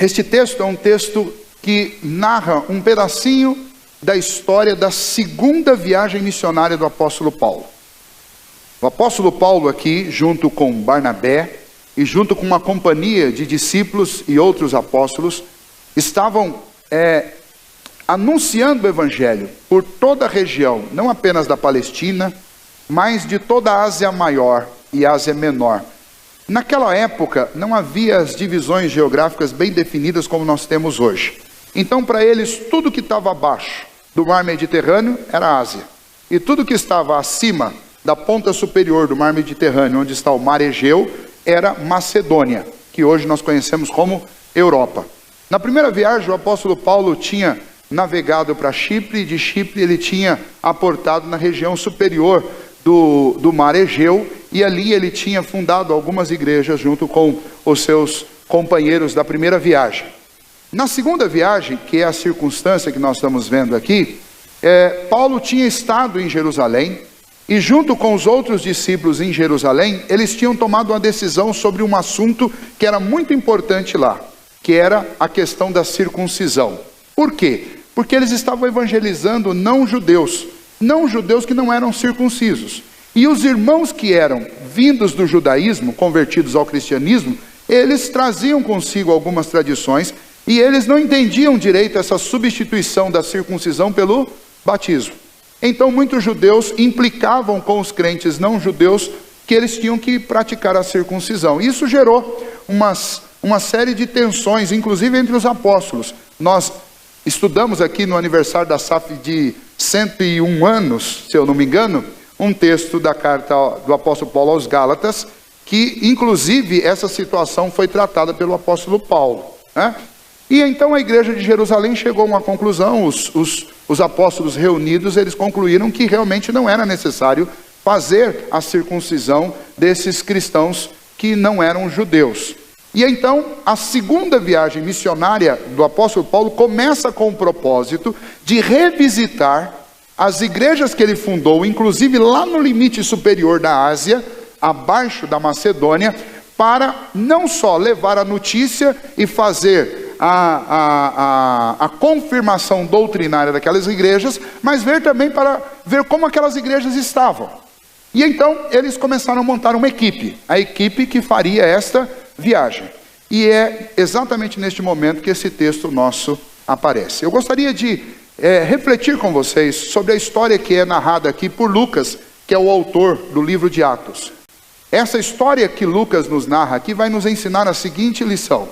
Este texto é um texto que narra um pedacinho da história da segunda viagem missionária do apóstolo Paulo. O apóstolo Paulo aqui, junto com Barnabé e junto com uma companhia de discípulos e outros apóstolos, estavam anunciando o evangelho por toda a região, não apenas da Palestina, mas de toda a Ásia Maior e Ásia Menor. Naquela época não havia as divisões geográficas bem definidas como nós temos hoje. Então, para eles, tudo que estava abaixo do mar Mediterrâneo era Ásia. E tudo que estava acima da ponta superior do mar Mediterrâneo, onde está o mar Egeu, era Macedônia, que hoje nós conhecemos como Europa. Na primeira viagem, o apóstolo Paulo tinha navegado para Chipre, e de Chipre ele tinha aportado na região superior do mar Egeu, e ali ele tinha fundado algumas igrejas junto com os seus companheiros da primeira viagem. Na segunda viagem, que é a circunstância que nós estamos vendo aqui, Paulo tinha estado em Jerusalém, e junto com os outros discípulos em Jerusalém, eles tinham tomado uma decisão sobre um assunto que era muito importante lá, que era a questão da circuncisão. Por quê? Porque eles estavam evangelizando não-judeus que não eram circuncisos. E os irmãos que eram vindos do judaísmo, convertidos ao cristianismo, eles traziam consigo algumas tradições, e eles não entendiam direito essa substituição da circuncisão pelo batismo. Então muitos judeus implicavam com os crentes não-judeus que eles tinham que praticar a circuncisão. Isso gerou uma série de tensões, inclusive entre os apóstolos. Nós estudamos aqui no aniversário da SAF de 101 anos, se eu não me engano, um texto da carta do apóstolo Paulo aos Gálatas, que inclusive essa situação foi tratada pelo apóstolo Paulo, né? E então a igreja de Jerusalém chegou a uma conclusão, os apóstolos reunidos, eles concluíram que realmente não era necessário fazer a circuncisão desses cristãos que não eram judeus. E então a segunda viagem missionária do apóstolo Paulo começa com o propósito de revisitar as igrejas que ele fundou, inclusive lá no limite superior da Ásia, abaixo da Macedônia, para não só levar a notícia e fazer a confirmação doutrinária daquelas igrejas, mas também para ver como aquelas igrejas estavam. E então eles começaram a montar uma equipe, a equipe que faria esta viagem. E é exatamente neste momento que esse texto nosso aparece. Eu gostaria de refletir com vocês sobre a história que é narrada aqui por Lucas, que é o autor do livro de Atos. Essa história que Lucas nos narra aqui vai nos ensinar a seguinte lição: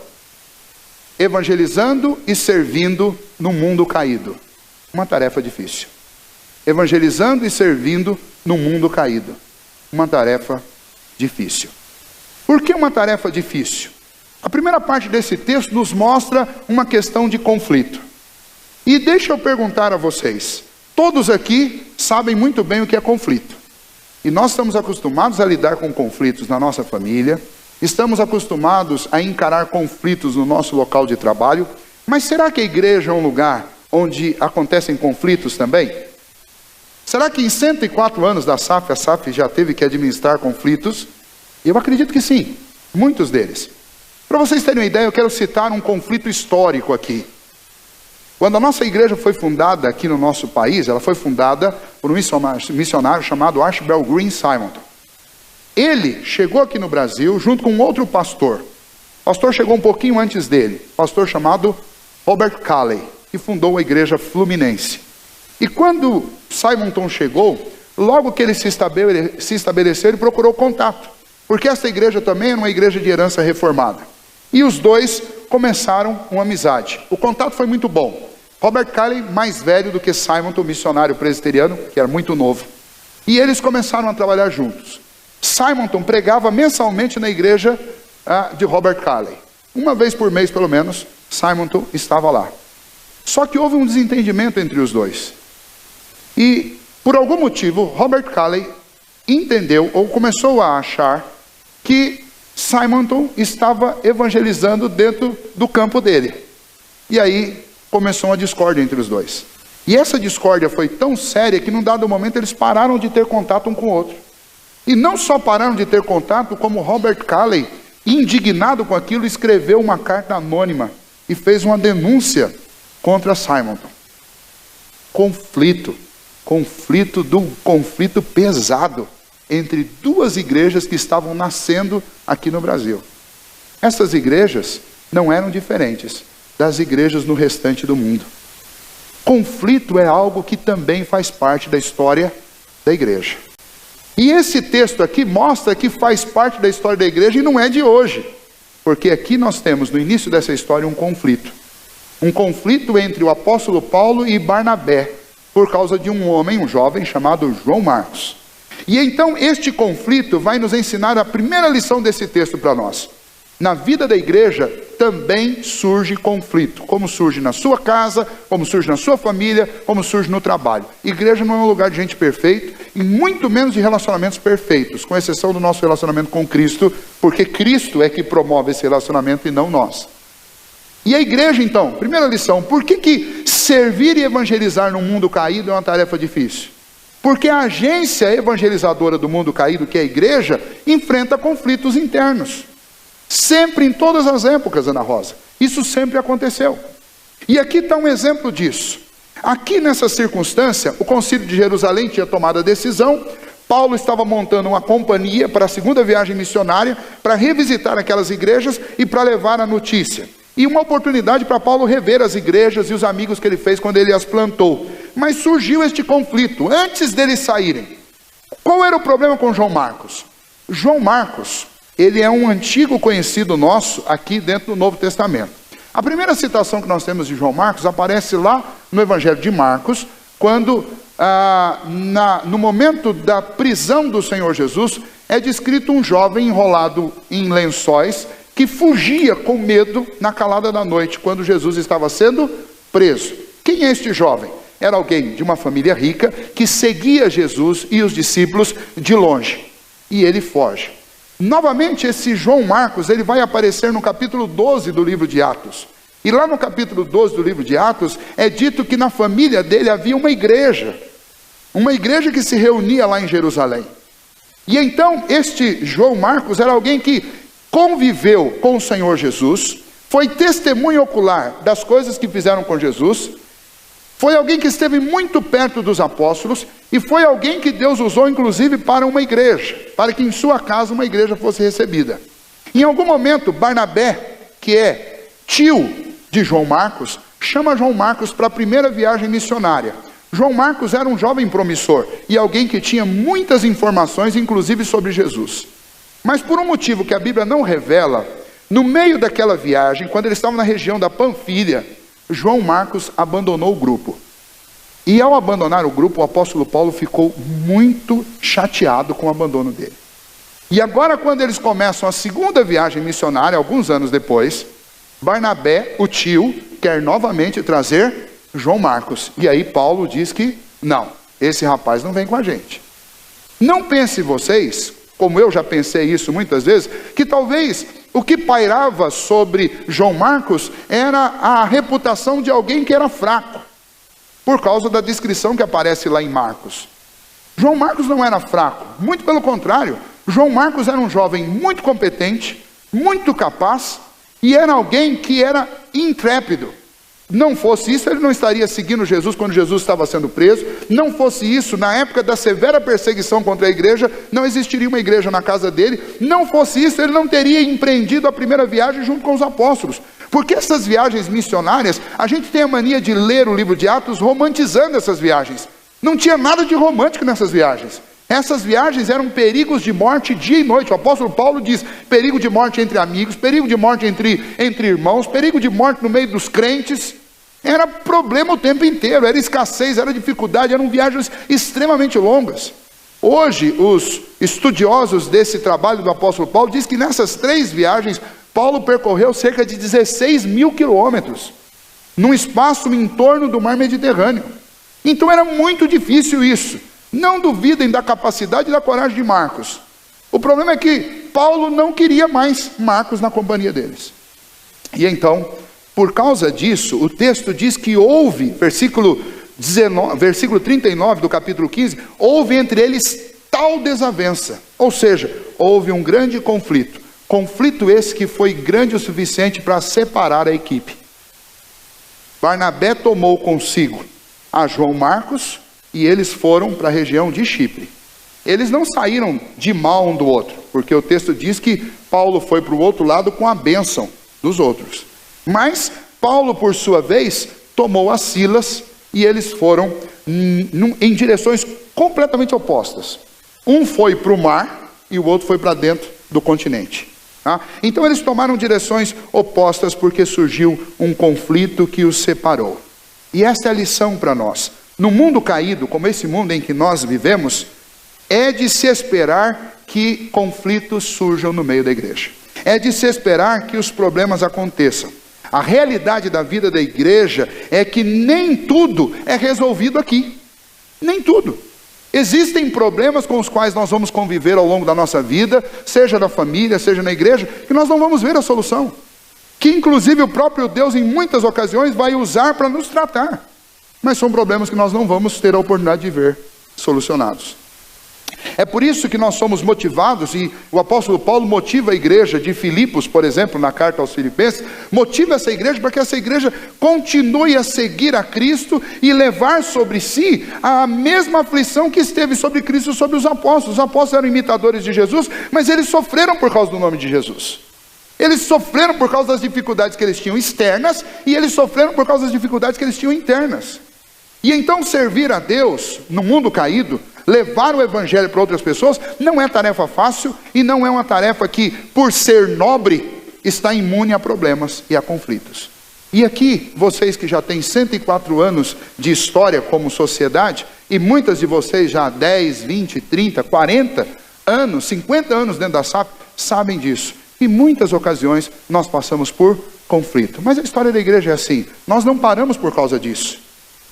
evangelizando e servindo no mundo caído. Uma tarefa difícil. Evangelizando e servindo no mundo caído. Uma tarefa difícil. Por que uma tarefa difícil? A primeira parte desse texto nos mostra uma questão de conflito. E deixa eu perguntar a vocês, todos aqui sabem muito bem o que é conflito. E nós estamos acostumados a lidar com conflitos na nossa família, estamos acostumados a encarar conflitos no nosso local de trabalho, mas será que a igreja é um lugar onde acontecem conflitos também? Será que em 104 anos da SAF, a SAF já teve que administrar conflitos? Eu acredito que sim, muitos deles. Para vocês terem uma ideia, eu quero citar um conflito histórico aqui. Quando a nossa igreja foi fundada aqui no nosso país, ela foi fundada por um missionário chamado Archibald Green Simonton. Ele chegou aqui no Brasil junto com outro pastor. O pastor chegou um pouquinho antes dele, pastor chamado Robert Calley, que fundou a igreja Fluminense. E quando Simonton chegou, logo que ele se estabeleceu, ele procurou contato, porque essa igreja também era uma igreja de herança reformada. E os dois começaram uma amizade. O contato foi muito bom. Robert Calley, mais velho do que Simonton, missionário presbiteriano, que era muito novo. E eles começaram a trabalhar juntos. Simonton pregava mensalmente na igreja de Robert Calley. Uma vez por mês, pelo menos, Simonton estava lá. Só que houve um desentendimento entre os dois. E, por algum motivo, Robert Calley entendeu, ou começou a achar, que Simonton estava evangelizando dentro do campo dele. E aí começou uma discórdia entre os dois. E essa discórdia foi tão séria que num dado momento eles pararam de ter contato um com o outro. E não só pararam de ter contato, como Robert Calley, indignado com aquilo, escreveu uma carta anônima e fez uma denúncia contra Simonton. Conflito pesado entre duas igrejas que estavam nascendo aqui no Brasil. Essas igrejas não eram diferentes das igrejas no restante do mundo. Conflito é algo que também faz parte da história da igreja. E esse texto aqui mostra que faz parte da história da igreja e não é de hoje. Porque aqui nós temos no início dessa história um conflito. Um conflito entre o apóstolo Paulo e Barnabé, por causa de um homem, um jovem chamado João Marcos. E então este conflito vai nos ensinar a primeira lição desse texto para nós. Na vida da igreja também surge conflito, como surge na sua casa, como surge na sua família, como surge no trabalho. Igreja não é um lugar de gente perfeita, e muito menos de relacionamentos perfeitos, com exceção do nosso relacionamento com Cristo, porque Cristo é que promove esse relacionamento e não nós. E a igreja então, primeira lição, por que servir e evangelizar num mundo caído é uma tarefa difícil? Porque a agência evangelizadora do mundo caído, que é a igreja, enfrenta conflitos internos. Sempre, em todas as épocas, Ana Rosa. Isso sempre aconteceu. E aqui está um exemplo disso. Aqui nessa circunstância, o Concílio de Jerusalém tinha tomado a decisão. Paulo estava montando uma companhia para a segunda viagem missionária, para revisitar aquelas igrejas e para levar a notícia. E uma oportunidade para Paulo rever as igrejas e os amigos que ele fez quando ele as plantou. Mas surgiu este conflito, antes deles saírem. Qual era o problema com João Marcos? João Marcos, ele é um antigo conhecido nosso aqui dentro do Novo Testamento. A primeira citação que nós temos de João Marcos aparece lá no Evangelho de Marcos, quando no momento da prisão do Senhor Jesus, é descrito um jovem enrolado em lençóis, que fugia com medo na calada da noite, quando Jesus estava sendo preso. Quem é este jovem? Era alguém de uma família rica, que seguia Jesus e os discípulos de longe. E ele foge. Novamente, esse João Marcos, ele vai aparecer no capítulo 12 do livro de Atos. E lá no capítulo 12 do livro de Atos, é dito que na família dele havia uma igreja que se reunia lá em Jerusalém. E então, este João Marcos era alguém que conviveu com o Senhor Jesus, foi testemunha ocular das coisas que fizeram com Jesus, foi alguém que esteve muito perto dos apóstolos, e foi alguém que Deus usou inclusive para uma igreja, para que em sua casa uma igreja fosse recebida. Em algum momento, Barnabé, que é tio de João Marcos, chama João Marcos para a primeira viagem missionária. João Marcos era um jovem promissor, e alguém que tinha muitas informações, inclusive sobre Jesus. Mas por um motivo que a Bíblia não revela, no meio daquela viagem, quando eles estavam na região da Panfilha, João Marcos abandonou o grupo. E ao abandonar o grupo, o apóstolo Paulo ficou muito chateado com o abandono dele. E agora, quando eles começam a segunda viagem missionária, alguns anos depois, Barnabé, o tio, quer novamente trazer João Marcos. E aí Paulo diz que, não, esse rapaz não vem com a gente. Não pense vocês, como eu já pensei isso muitas vezes, que talvez o que pairava sobre João Marcos era a reputação de alguém que era fraco, por causa da descrição que aparece lá em Marcos. João Marcos não era fraco, muito pelo contrário. João Marcos era um jovem muito competente, muito capaz, e era alguém que era intrépido. Não fosse isso, ele não estaria seguindo Jesus quando Jesus estava sendo preso. Não fosse isso, na época da severa perseguição contra a igreja, não existiria uma igreja na casa dele. Não fosse isso, ele não teria empreendido a primeira viagem junto com os apóstolos. Porque essas viagens missionárias, a gente tem a mania de ler o livro de Atos romantizando essas viagens. Não tinha nada de romântico nessas viagens. Essas viagens eram perigos de morte dia e noite. O apóstolo Paulo diz, perigo de morte entre amigos, perigo de morte entre irmãos, perigo de morte no meio dos crentes. Era problema o tempo inteiro, era escassez, era dificuldade, eram viagens extremamente longas. Hoje, os estudiosos desse trabalho do apóstolo Paulo dizem que nessas 3 viagens, Paulo percorreu cerca de 16 mil quilômetros, num espaço em torno do mar Mediterrâneo. Então era muito difícil isso. Não duvidem da capacidade e da coragem de Marcos. O problema é que Paulo não queria mais Marcos na companhia deles. E então, por causa disso, o texto diz que houve, versículo 39 do capítulo 15, houve entre eles tal desavença. Ou seja, houve um grande conflito. Conflito esse que foi grande o suficiente para separar a equipe. Barnabé tomou consigo a João Marcos e eles foram para a região de Chipre. Eles não saíram de mal um do outro, porque o texto diz que Paulo foi para o outro lado com a bênção dos outros. Mas Paulo, por sua vez, tomou a Silas e eles foram em direções completamente opostas. Um foi para o mar e o outro foi para dentro do continente. Tá? Então eles tomaram direções opostas porque surgiu um conflito que os separou. E esta é a lição para nós. No mundo caído, como esse mundo em que nós vivemos, é de se esperar que conflitos surjam no meio da igreja. É de se esperar que os problemas aconteçam. A realidade da vida da igreja é que nem tudo é resolvido aqui. Nem tudo. Existem problemas com os quais nós vamos conviver ao longo da nossa vida, seja na família, seja na igreja, que nós não vamos ver a solução. Que inclusive o próprio Deus em muitas ocasiões vai usar para nos tratar. Mas são problemas que nós não vamos ter a oportunidade de ver solucionados. É por isso que nós somos motivados, e o apóstolo Paulo motiva a igreja de Filipos, por exemplo, na carta aos Filipenses, motiva essa igreja para que essa igreja continue a seguir a Cristo e levar sobre si a mesma aflição que esteve sobre Cristo e sobre os apóstolos. Os apóstolos eram imitadores de Jesus, mas eles sofreram por causa do nome de Jesus. Eles sofreram por causa das dificuldades que eles tinham externas, e eles sofreram por causa das dificuldades que eles tinham internas. E então servir a Deus no mundo caído, levar o evangelho para outras pessoas, não é tarefa fácil e não é uma tarefa que, por ser nobre, está imune a problemas e a conflitos. E aqui, vocês que já têm 104 anos de história como sociedade, e muitas de vocês já há 10, 20, 30, 40 anos, 50 anos dentro da SAP, sabem disso. Em muitas ocasiões nós passamos por conflito. Mas a história da igreja é assim, nós não paramos por causa disso.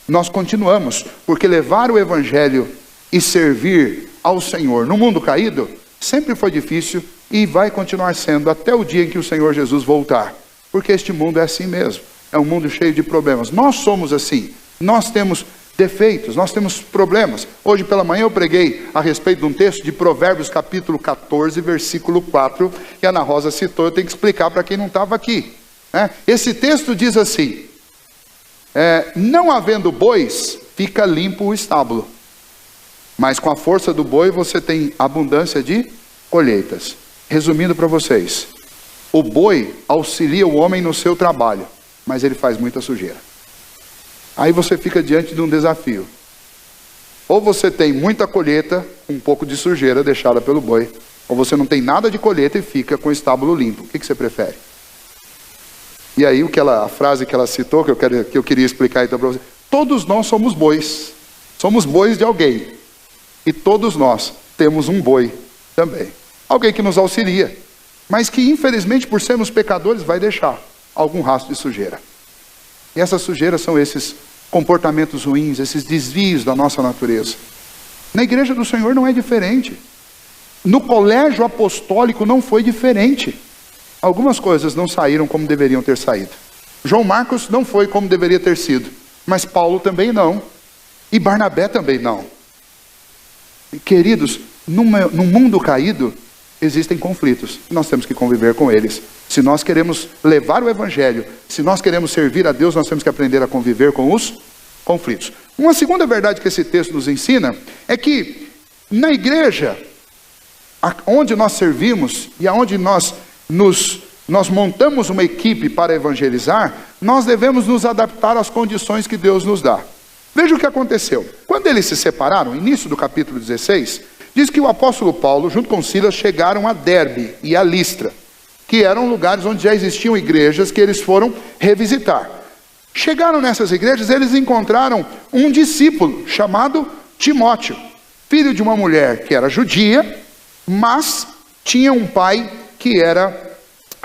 Nós continuamos, porque levar o evangelho e servir ao Senhor no mundo caído sempre foi difícil e vai continuar sendo até o dia em que o Senhor Jesus voltar. Porque este mundo é assim mesmo, é um mundo cheio de problemas. Nós somos assim, nós temos defeitos, nós temos problemas. Hoje pela manhã eu preguei a respeito de um texto de Provérbios capítulo 14, versículo 4, que a Ana Rosa citou, eu tenho que explicar para quem não estava aqui. Esse texto diz assim, não havendo bois, fica limpo o estábulo, mas com a força do boi você tem abundância de colheitas. Resumindo para vocês, o boi auxilia o homem no seu trabalho, mas ele faz muita sujeira. Aí você fica diante de um desafio. Ou você tem muita colheita, um pouco de sujeira deixada pelo boi, ou você não tem nada de colheita e fica com o estábulo limpo. O que você prefere? E aí a frase que ela citou, que eu queria explicar então para você. Todos nós somos bois de alguém. E todos nós temos um boi também. Alguém que nos auxilia, mas que infelizmente por sermos pecadores vai deixar algum rastro de sujeira. E essas sujeiras são esses comportamentos ruins, esses desvios da nossa natureza. Na igreja do Senhor não é diferente. No colégio apostólico não foi diferente. Algumas coisas não saíram como deveriam ter saído. João Marcos não foi como deveria ter sido. Mas Paulo também não. E Barnabé também não. E, queridos, no mundo caído, existem conflitos. Nós temos que conviver com eles. Se nós queremos levar o evangelho, se nós queremos servir a Deus, nós temos que aprender a conviver com os conflitos. Uma segunda verdade que esse texto nos ensina é que na igreja, onde nós servimos e aonde nós montamos uma equipe para evangelizar, nós devemos nos adaptar às condições que Deus nos dá. Veja o que aconteceu. Quando eles se separaram, início do capítulo 16, diz que o apóstolo Paulo, junto com Silas, chegaram a Derbe e a Listra, que eram lugares onde já existiam igrejas que eles foram revisitar. Chegaram nessas igrejas, eles encontraram um discípulo chamado Timóteo, filho de uma mulher que era judia, mas tinha um pai que era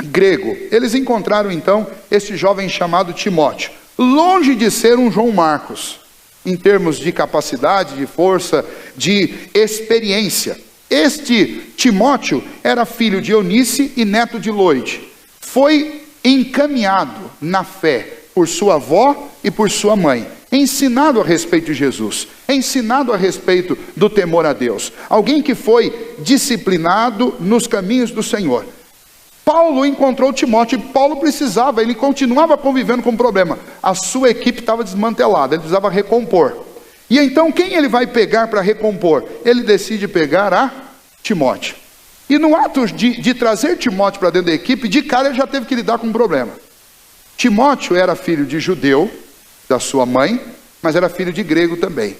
grego. Eles encontraram então este jovem chamado Timóteo, longe de ser um João Marcos, em termos de capacidade, de força, de experiência. Este Timóteo era filho de Eunice e neto de Loide. Foi encaminhado na fé por sua avó e por sua mãe, ensinado a respeito de Jesus, ensinado a respeito do temor a Deus. Alguém que foi disciplinado nos caminhos do Senhor. Paulo encontrou Timóteo e Paulo precisava, ele continuava convivendo com o problema. A sua equipe estava desmantelada, ele precisava recompor. E então quem ele vai pegar para recompor? Ele decide pegar a Timóteo. E no ato de trazer Timóteo para dentro da equipe, de cara ele já teve que lidar com um problema. Timóteo era filho de judeu, da sua mãe, mas era filho de grego também.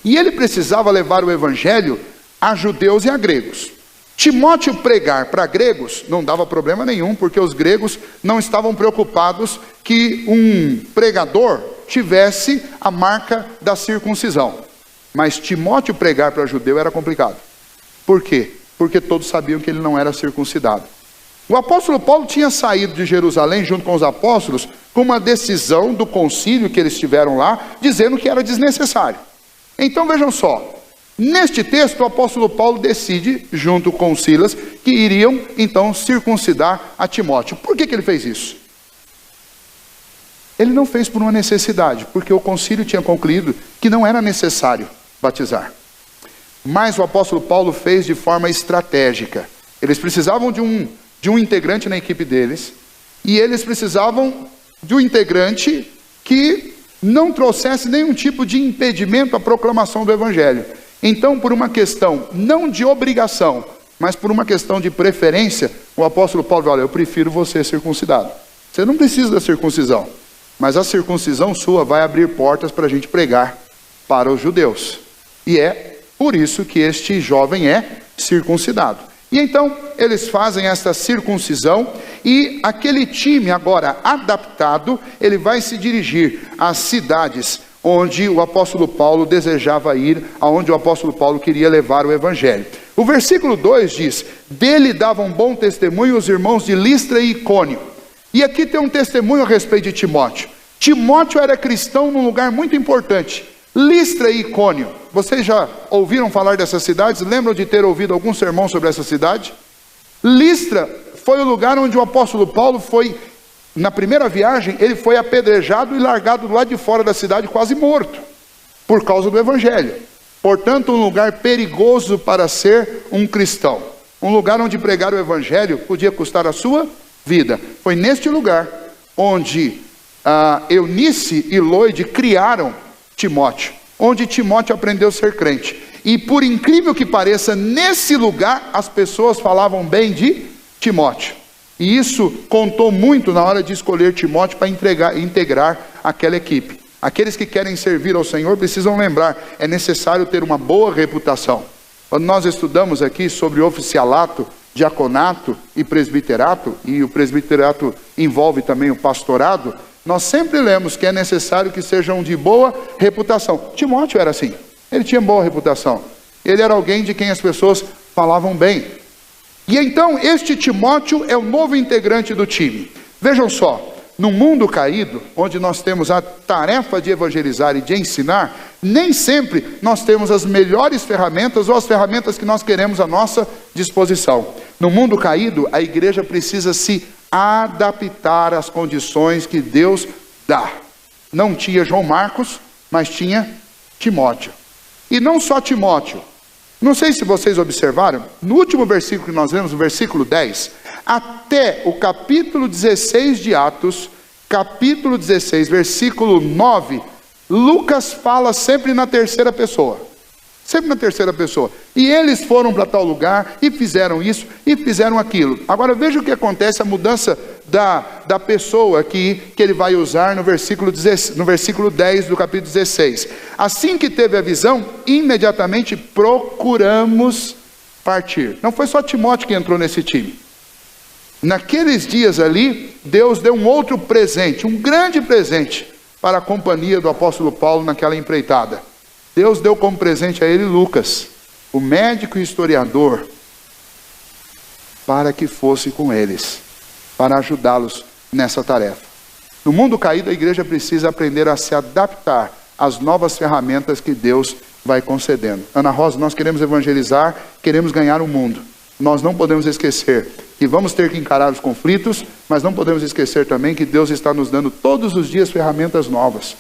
E ele precisava levar o evangelho a judeus e a gregos. Timóteo pregar para gregos não dava problema nenhum, porque os gregos não estavam preocupados que um pregador tivesse a marca da circuncisão. Mas Timóteo pregar para judeu era complicado. Por quê? Porque todos sabiam que ele não era circuncidado. O apóstolo Paulo tinha saído de Jerusalém junto com os apóstolos com uma decisão do concílio que eles tiveram lá, dizendo que era desnecessário. Então vejam só, neste texto o apóstolo Paulo decide, junto com Silas, que iriam então circuncidar a Timóteo. Por que ele fez isso? Ele não fez por uma necessidade, porque o concílio tinha concluído que não era necessário batizar. Mas o apóstolo Paulo fez de forma estratégica. Eles precisavam de um integrante na equipe deles, e eles precisavam de um integrante que não trouxesse nenhum tipo de impedimento à proclamação do evangelho. Então, por uma questão não de obrigação, mas por uma questão de preferência, o apóstolo Paulo falou: olha, eu prefiro você circuncidado. Você não precisa da circuncisão, mas a circuncisão sua vai abrir portas para a gente pregar para os judeus. E é por isso que este jovem é circuncidado. E então eles fazem esta circuncisão, e aquele time agora adaptado, ele vai se dirigir às cidades onde o apóstolo Paulo desejava ir, aonde o apóstolo Paulo queria levar o evangelho. O versículo 2 diz: dele davam bom testemunho os irmãos de Listra e Icônio. E aqui tem um testemunho a respeito de Timóteo. Timóteo era cristão num lugar muito importante, Listra e Icônio. Vocês já ouviram falar dessas cidades? Lembram de ter ouvido algum sermão sobre essa cidade? Listra foi o lugar onde o apóstolo Paulo foi, na primeira viagem, ele foi apedrejado e largado do lado de fora da cidade, quase morto, por causa do evangelho. Portanto, um lugar perigoso para ser um cristão. Um lugar onde pregar o evangelho podia custar a sua vida. Foi neste lugar onde Eunice e Loide criaram Timóteo, onde Timóteo aprendeu a ser crente. E por incrível que pareça, nesse lugar as pessoas falavam bem de Timóteo. E isso contou muito na hora de escolher Timóteo para integrar aquela equipe. Aqueles que querem servir ao Senhor precisam lembrar, é necessário ter uma boa reputação. Quando nós estudamos aqui sobre oficialato, diaconato e presbiterato, e o presbiterato envolve também o pastorado, nós sempre lemos que é necessário que sejam de boa reputação. Timóteo era assim, ele tinha boa reputação. Ele era alguém de quem as pessoas falavam bem. E então este Timóteo é o novo integrante do time. Vejam só, no mundo caído, onde nós temos a tarefa de evangelizar e de ensinar, nem sempre nós temos as melhores ferramentas ou as ferramentas que nós queremos à nossa disposição. No mundo caído, a igreja precisa se adaptar às condições que Deus dá. Não tinha João Marcos, mas tinha Timóteo. E não só Timóteo. Não sei se vocês observaram, no último versículo que nós lemos, no versículo 10, até o capítulo 16 de Atos, capítulo 16, versículo 9, Lucas fala sempre na terceira pessoa. Sempre na terceira pessoa. E eles foram para tal lugar, e fizeram isso, e fizeram aquilo. Agora veja o que acontece, a mudança da pessoa aqui, que ele vai usar no versículo 10 do capítulo 16. Assim que teve a visão, imediatamente procuramos partir. Não foi só Timóteo que entrou nesse time. Naqueles dias ali, Deus deu um outro presente, um grande presente, para a companhia do apóstolo Paulo naquela empreitada. Deus deu como presente a ele Lucas, o médico e historiador, para que fosse com eles, para ajudá-los nessa tarefa. No mundo caído, a igreja precisa aprender a se adaptar às novas ferramentas que Deus vai concedendo. Ana Rosa, nós queremos evangelizar, queremos ganhar o mundo. Nós não podemos esquecer que vamos ter que encarar os conflitos, mas não podemos esquecer também que Deus está nos dando todos os dias ferramentas novas,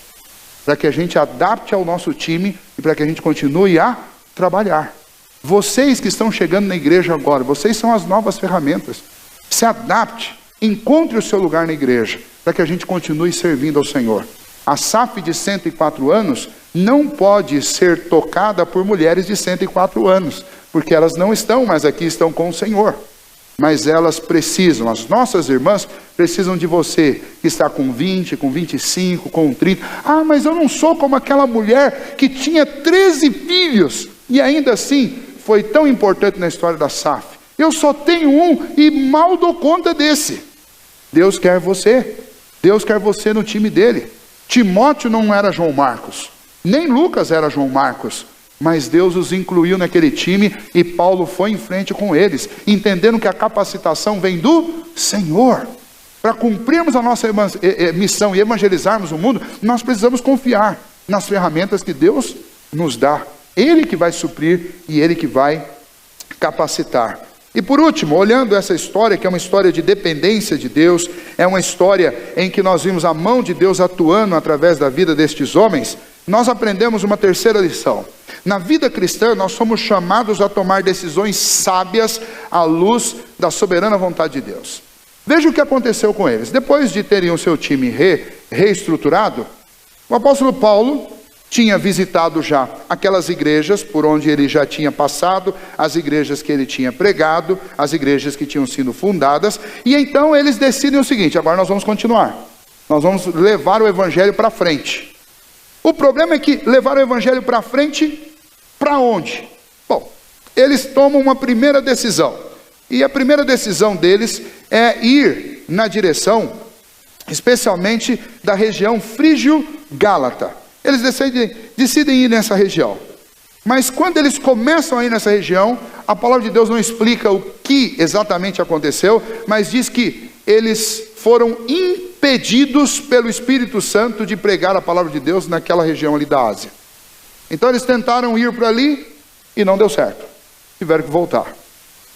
para que a gente adapte ao nosso time e para que a gente continue a trabalhar. Vocês que estão chegando na igreja agora, vocês são as novas ferramentas. se adapte, encontre o seu lugar na igreja, para que a gente continue servindo ao Senhor. A SAF de 104 anos não pode ser tocada por mulheres de 104 anos, porque elas não estão mais aqui, estão com o Senhor. Mas elas precisam, as nossas irmãs precisam de você, que está com 20, com 25, com 30. Ah, mas eu não sou como aquela mulher que tinha 13 filhos, e ainda assim foi tão importante na história da SAF. Eu só tenho um e mal dou conta desse. Deus quer você no time dele. Timóteo não era João Marcos, nem Lucas era João Marcos, mas Deus os incluiu naquele time e Paulo foi em frente com eles, entendendo que a capacitação vem do Senhor. Para cumprirmos a nossa missão e evangelizarmos o mundo, nós precisamos confiar nas ferramentas que Deus nos dá. Ele que vai suprir e Ele que vai capacitar. E por último, olhando essa história, que é uma história de dependência de Deus, é uma história em que nós vimos a mão de Deus atuando através da vida destes homens, nós aprendemos uma terceira lição. Na vida cristã, nós somos chamados a tomar decisões sábias à luz da soberana vontade de Deus. Veja o que aconteceu com eles. Depois de terem o seu time reestruturado, o apóstolo Paulo tinha visitado já aquelas igrejas por onde ele já tinha passado, as igrejas que ele tinha pregado, as igrejas que tinham sido fundadas, e então eles decidem o seguinte: agora nós vamos continuar, nós vamos levar o evangelho para frente. O problema é que levar o evangelho para frente, para onde? Bom, eles tomam uma primeira decisão, e a primeira decisão deles é ir na direção, especialmente da região frígio-gálata. Eles decidem ir nessa região. Mas quando eles começam a ir nessa região, a palavra de Deus não explica o que exatamente aconteceu, mas diz que eles foram impedidos pelo Espírito Santo de pregar a palavra de Deus naquela região ali da Ásia. Então eles tentaram ir para ali e não deu certo. Tiveram que voltar.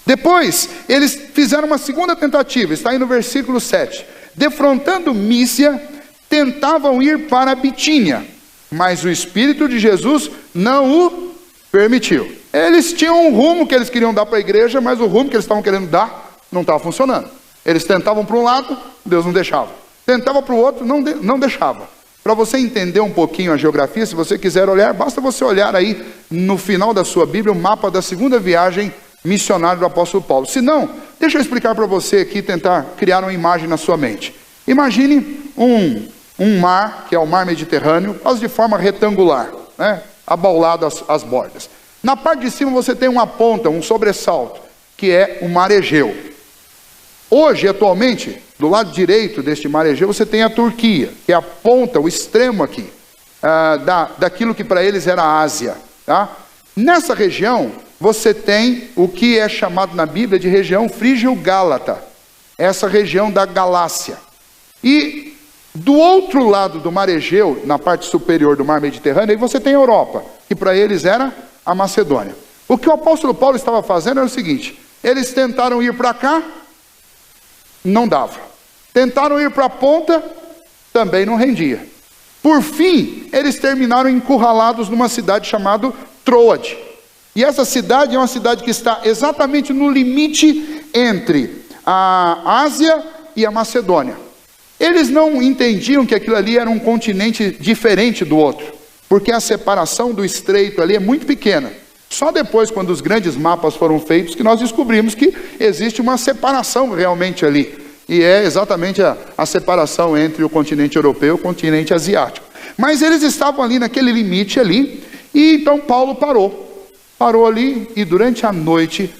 Depois, eles fizeram uma segunda tentativa, está aí no versículo 7. Defrontando Mísia, tentavam ir para a Bitínia, mas o Espírito de Jesus não o permitiu. Eles tinham um rumo que eles queriam dar para a igreja, mas o rumo que eles estavam querendo dar não estava funcionando. Eles tentavam para um lado, Deus não deixava. Tentava para o outro, não deixava. Para você entender um pouquinho a geografia, se você quiser olhar, basta você olhar aí no final da sua Bíblia o mapa da segunda viagem missionária do apóstolo Paulo. Se não, deixa eu explicar para você aqui, tentar criar uma imagem na sua mente. Imagine um mar, que é o mar Mediterrâneo, quase de forma retangular, né? Abaulado as bordas. Na parte de cima você tem uma ponta, um sobressalto, que é o mar Egeu. Hoje, atualmente, do lado direito deste mar Egeu, você tem a Turquia, que é a ponta, o extremo aqui, daquilo que para eles era a Ásia. Tá? Nessa região, você tem o que é chamado na Bíblia de região frígio-gálata, essa região da Galácia. E do outro lado do mar Egeu, na parte superior do mar Mediterrâneo, aí você tem a Europa, que para eles era a Macedônia. O que o apóstolo Paulo estava fazendo era o seguinte: eles tentaram ir para cá, não dava. Tentaram ir para a ponta, também não rendia. Por fim, eles terminaram encurralados numa cidade chamada Troade. E essa cidade é uma cidade que está exatamente no limite entre a Ásia e a Macedônia. Eles não entendiam que aquilo ali era um continente diferente do outro, porque a separação do estreito ali é muito pequena. Só depois, quando os grandes mapas foram feitos, que nós descobrimos que existe uma separação realmente ali. E é exatamente a separação entre o continente europeu e o continente asiático. Mas eles estavam ali naquele limite ali, e então Paulo parou ali, e durante a noite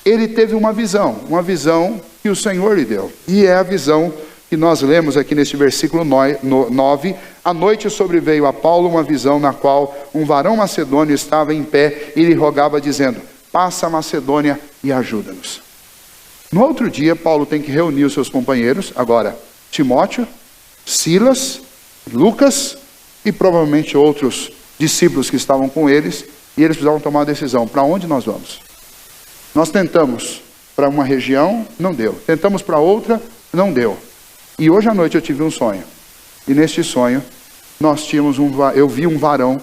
ele teve uma visão que o Senhor lhe deu. E é a visão que nós lemos aqui neste versículo 9. À noite sobreveio a Paulo uma visão na qual um varão macedônio estava em pé e lhe rogava dizendo: passa a Macedônia e ajuda-nos. No outro dia, Paulo tem que reunir os seus companheiros, agora Timóteo, Silas, Lucas e provavelmente outros discípulos que estavam com eles, e eles precisavam tomar uma decisão: para onde nós vamos? Nós tentamos para uma região, não deu. Tentamos para outra, não deu. E hoje à noite eu tive um sonho. E neste sonho, eu vi um varão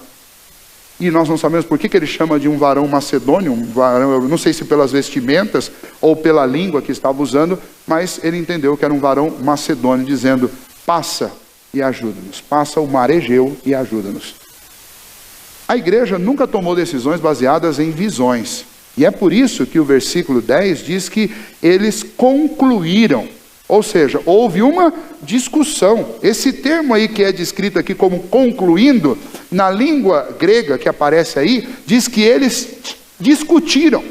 e nós não sabemos por que ele chama de um varão macedônio, um varão, eu não sei se pelas vestimentas ou pela língua que estava usando, mas ele entendeu que era um varão macedônio, dizendo: passa e ajuda-nos, passa o mar Egeu e ajuda-nos. A igreja nunca tomou decisões baseadas em visões, e é por isso que o versículo 10 diz que eles concluíram, ou seja, houve uma discussão. Esse termo aí que é descrito aqui como concluindo, na língua grega que aparece aí, diz que eles discutiram.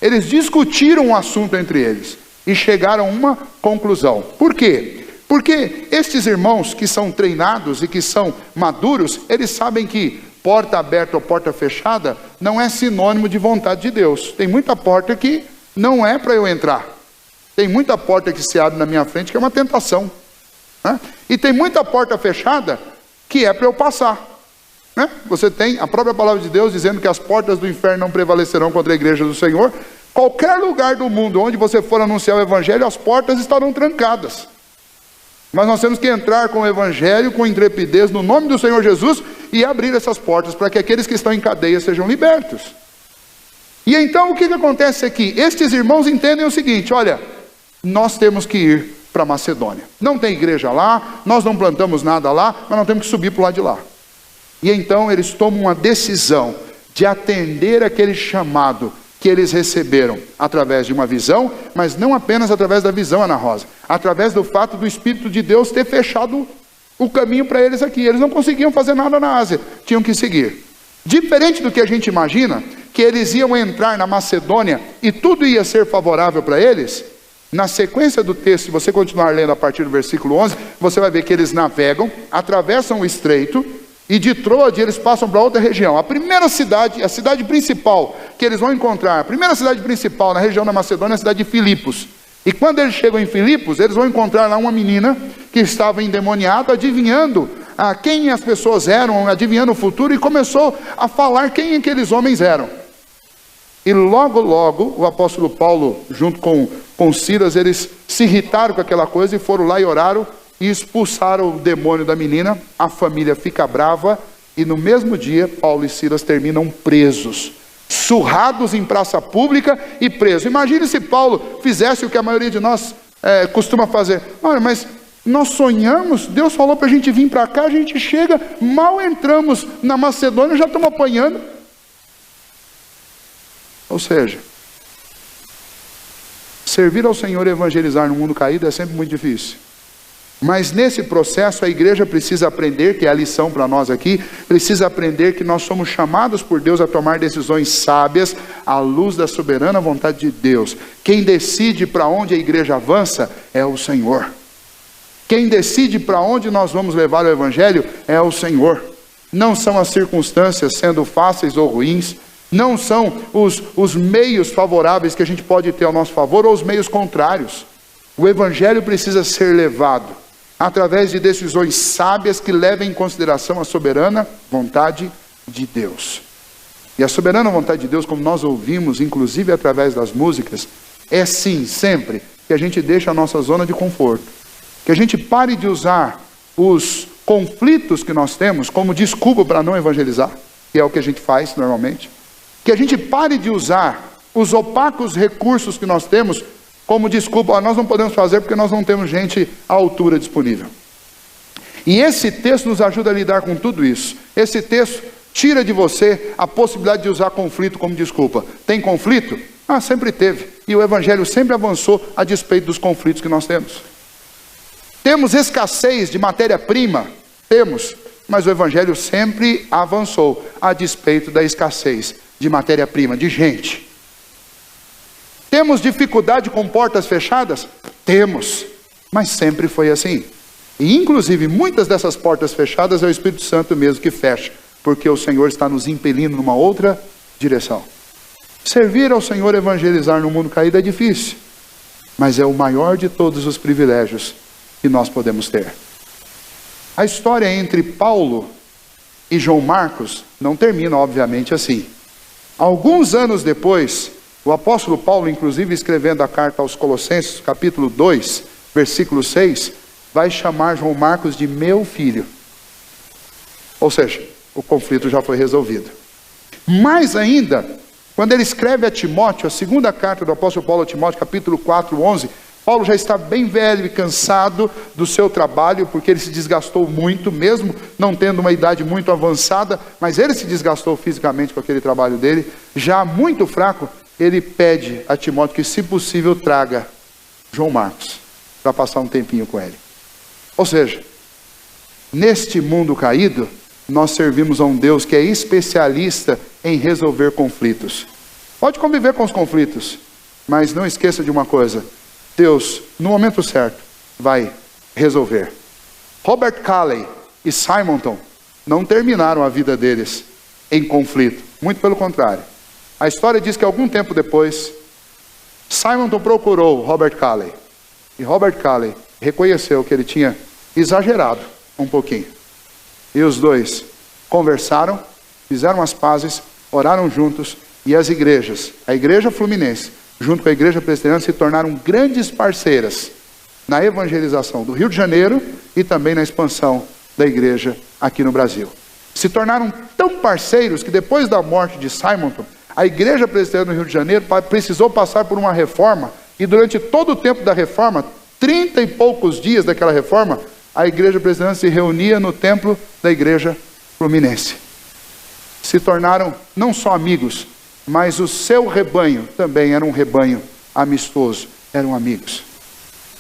Eles discutiram um assunto entre eles e chegaram a uma conclusão. Por quê? Porque estes irmãos que são treinados e que são maduros, eles sabem que porta aberta ou porta fechada não é sinônimo de vontade de Deus. Tem muita porta que não é para eu entrar. Tem muita porta que se abre na minha frente que é uma tentação, né? E tem muita porta fechada que é para eu passar, né? Você tem a própria palavra de Deus dizendo que as portas do inferno não prevalecerão contra a igreja do Senhor. Qualquer lugar do mundo onde você for anunciar o evangelho, as portas estarão trancadas. Mas nós temos que entrar com o evangelho, com intrepidez, no nome do Senhor Jesus, e abrir essas portas para que aqueles que estão em cadeia sejam libertos. E então o que acontece aqui? Estes irmãos entendem o seguinte: olha, nós temos que ir para Macedônia. Não tem igreja lá, nós não plantamos nada lá, mas nós temos que subir para o lado de lá. E então eles tomam uma decisão de atender aquele chamado que eles receberam através de uma visão, mas não apenas através da visão, Ana Rosa, através do fato do Espírito de Deus ter fechado o caminho para eles aqui. Eles não conseguiam fazer nada na Ásia, tinham que seguir. Diferente do que a gente imagina, que eles iam entrar na Macedônia e tudo ia ser favorável para eles, na sequência do texto, se você continuar lendo a partir do versículo 11, você vai ver que eles navegam, atravessam o estreito, e de Troade eles passam para outra região. A primeira cidade, a cidade principal que eles vão encontrar, a primeira cidade principal na região da Macedônia é a cidade de Filipos. E quando eles chegam em Filipos, eles vão encontrar lá uma menina que estava endemoniada, adivinhando quem as pessoas eram, adivinhando o futuro, e começou a falar quem aqueles homens eram. E logo, logo, o apóstolo Paulo, junto com Silas, eles se irritaram com aquela coisa e foram lá e oraram, e expulsaram o demônio da menina. A família fica brava, e no mesmo dia, Paulo e Silas terminam presos, surrados em praça pública e presos. Imagine se Paulo fizesse o que a maioria de nós costuma fazer. Olha, mas nós sonhamos, Deus falou para a gente vir para cá, a gente chega, mal entramos na Macedônia, já estamos apanhando. Ou seja, servir ao Senhor e evangelizar no mundo caído é sempre muito difícil. Mas nesse processo a igreja precisa aprender, que é a lição para nós aqui, precisa aprender que nós somos chamados por Deus a tomar decisões sábias à luz da soberana vontade de Deus. Quem decide para onde a igreja avança é o Senhor. Quem decide para onde nós vamos levar o evangelho é o Senhor. Não são as circunstâncias, sendo fáceis ou ruins, não são os meios favoráveis que a gente pode ter ao nosso favor ou os meios contrários. O evangelho precisa ser levado através de decisões sábias que levem em consideração a soberana vontade de Deus. E a soberana vontade de Deus, como nós ouvimos, inclusive através das músicas, é sim, sempre, que a gente deixe a nossa zona de conforto. Que a gente pare de usar os conflitos que nós temos como desculpa para não evangelizar, que é o que a gente faz normalmente. Que a gente pare de usar os opacos recursos que nós temos como desculpa: nós não podemos fazer porque nós não temos gente à altura disponível. E esse texto nos ajuda a lidar com tudo isso. Esse texto tira de você a possibilidade de usar conflito como desculpa. Tem conflito? Sempre teve. E o evangelho sempre avançou a despeito dos conflitos que nós temos. Temos escassez de matéria-prima? Temos. Mas o evangelho sempre avançou a despeito da escassez de matéria-prima, de gente. Temos dificuldade com portas fechadas? Temos, mas sempre foi assim. E inclusive muitas dessas portas fechadas é o Espírito Santo mesmo que fecha, porque o Senhor está nos impelindo numa outra direção. Servir ao Senhor, evangelizar no mundo caído é difícil, mas é o maior de todos os privilégios que nós podemos ter. A história entre Paulo e João Marcos não termina obviamente assim. Alguns anos depois, o apóstolo Paulo, inclusive escrevendo a carta aos Colossenses, capítulo 2, versículo 6, vai chamar João Marcos de meu filho. Ou seja, o conflito já foi resolvido. Mais ainda, quando ele escreve a Timóteo, a segunda carta do apóstolo Paulo a Timóteo, capítulo 4, 11, Paulo já está bem velho e cansado do seu trabalho, porque ele se desgastou muito, mesmo não tendo uma idade muito avançada, mas ele se desgastou fisicamente com aquele trabalho dele. Já muito fraco, ele pede a Timóteo que, se possível, traga João Marcos, para passar um tempinho com ele. Ou seja, neste mundo caído, nós servimos a um Deus que é especialista em resolver conflitos. Pode conviver com os conflitos, mas não esqueça de uma coisa: Deus, no momento certo, vai resolver. Robert Calley e Simonton não terminaram a vida deles em conflito. Muito pelo contrário. A história diz que algum tempo depois, Simonton procurou Robert Calley. E Robert Calley reconheceu que ele tinha exagerado um pouquinho. E os dois conversaram, fizeram as pazes, oraram juntos, e as igrejas, a igreja fluminense, junto com a igreja presbiteriana, se tornaram grandes parceiras na evangelização do Rio de Janeiro e também na expansão da igreja aqui no Brasil. Se tornaram tão parceiros que, depois da morte de Simonton, a igreja presbiteriana no Rio de Janeiro precisou passar por uma reforma, e durante todo o tempo da reforma, 30 e poucos dias daquela reforma, a igreja presbiteriana se reunia no templo da igreja fluminense. Se tornaram não só amigos, mas o seu rebanho também era um rebanho amistoso, eram amigos.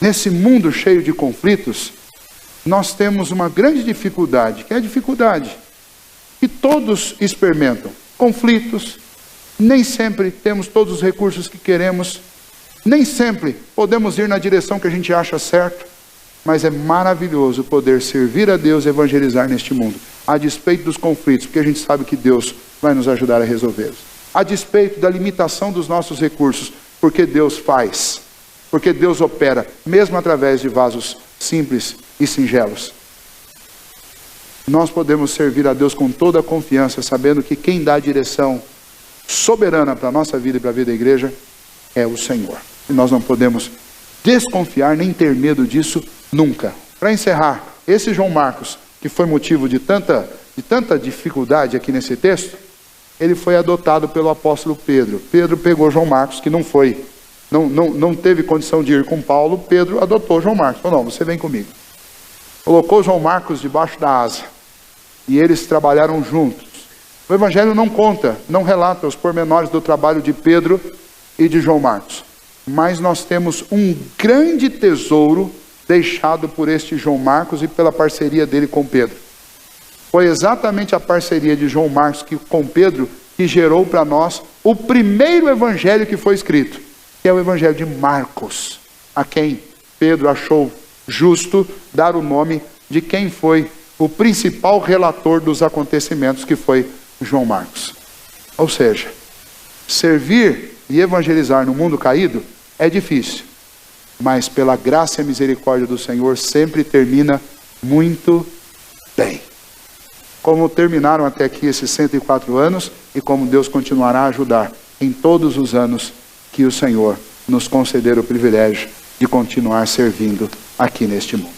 Nesse mundo cheio de conflitos, nós temos uma grande dificuldade, que é a dificuldade que todos experimentam. Conflitos, nem sempre temos todos os recursos que queremos, nem sempre podemos ir na direção que a gente acha certo, mas é maravilhoso poder servir a Deus e evangelizar neste mundo, a despeito dos conflitos, porque a gente sabe que Deus vai nos ajudar a resolvê-los. A despeito da limitação dos nossos recursos, porque Deus faz, porque Deus opera, mesmo através de vasos simples e singelos. Nós podemos servir a Deus com toda a confiança, sabendo que quem dá a direção soberana para a nossa vida e para a vida da igreja é o Senhor. E nós não podemos desconfiar nem ter medo disso nunca. Para encerrar, esse João Marcos, que foi motivo de tanta dificuldade aqui nesse texto, ele foi adotado pelo apóstolo Pedro. Pedro pegou João Marcos, que não teve condição de ir com Paulo. Pedro adotou João Marcos. Falou: não, você vem comigo. Colocou João Marcos debaixo da asa, e eles trabalharam juntos. O Evangelho não conta, não relata os pormenores do trabalho de Pedro e de João Marcos. Mas nós temos um grande tesouro deixado por este João Marcos e pela parceria dele com Pedro. Foi exatamente a parceria de João Marcos com Pedro que gerou para nós o primeiro evangelho que foi escrito, que é o evangelho de Marcos, a quem Pedro achou justo dar o nome de quem foi o principal relator dos acontecimentos, que foi João Marcos. Ou seja, servir e evangelizar no mundo caído é difícil, mas pela graça e misericórdia do Senhor sempre termina muito bem. Como terminaram até aqui esses 104 anos, e como Deus continuará a ajudar em todos os anos que o Senhor nos conceder o privilégio de continuar servindo aqui neste mundo.